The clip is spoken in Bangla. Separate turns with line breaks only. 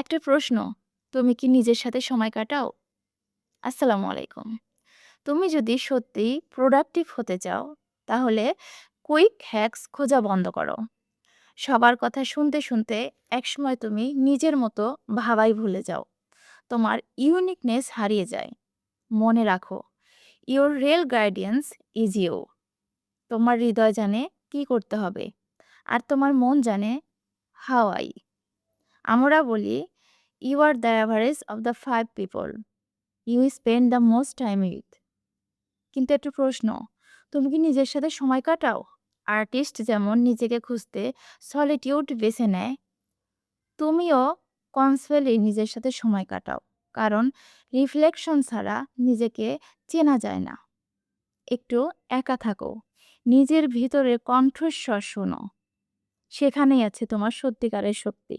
একটা প্রশ্ন, তুমি কি নিজের সাথে সময় কাটাও? আসসালামু আলাইকুম। তুমি যদি সত্যিই প্রোডাক্টিভ হতে চাও, তাহলে কুইক হ্যাকস খোঁজা বন্ধ করো। সবার কথা শুনতে একসময় তুমি নিজের মতো ভাবাই ভুলে যাও। তোমার ইউনিকনেস হারিয়ে যায়। মনে রাখো, your real guidance is you. তোমার হৃদয় জানে কি করতে হবে, আর তোমার মন জানে হাউ আই। আমরা বলি, you are the average of the 5 people you spend the most time with. কিন্তু একটা প্রশ্ন, তুমি কি নিজের সাথে সময় কাটাও? আর্টিস্ট যেমন নিজেকে খুঁজতে সলিটিউড বেছে নেয়, তুমিও কনসুয়েলি নিজের সাথে সময় কাটাও। কারণ রিফ্লেকশন ছাড়া নিজেকে চেনা যায় না। একটু একা থাকো, নিজের ভিতরের কণ্ঠস্বর শোনো। সেখানেই আছে তোমার সত্যিকারের শক্তি।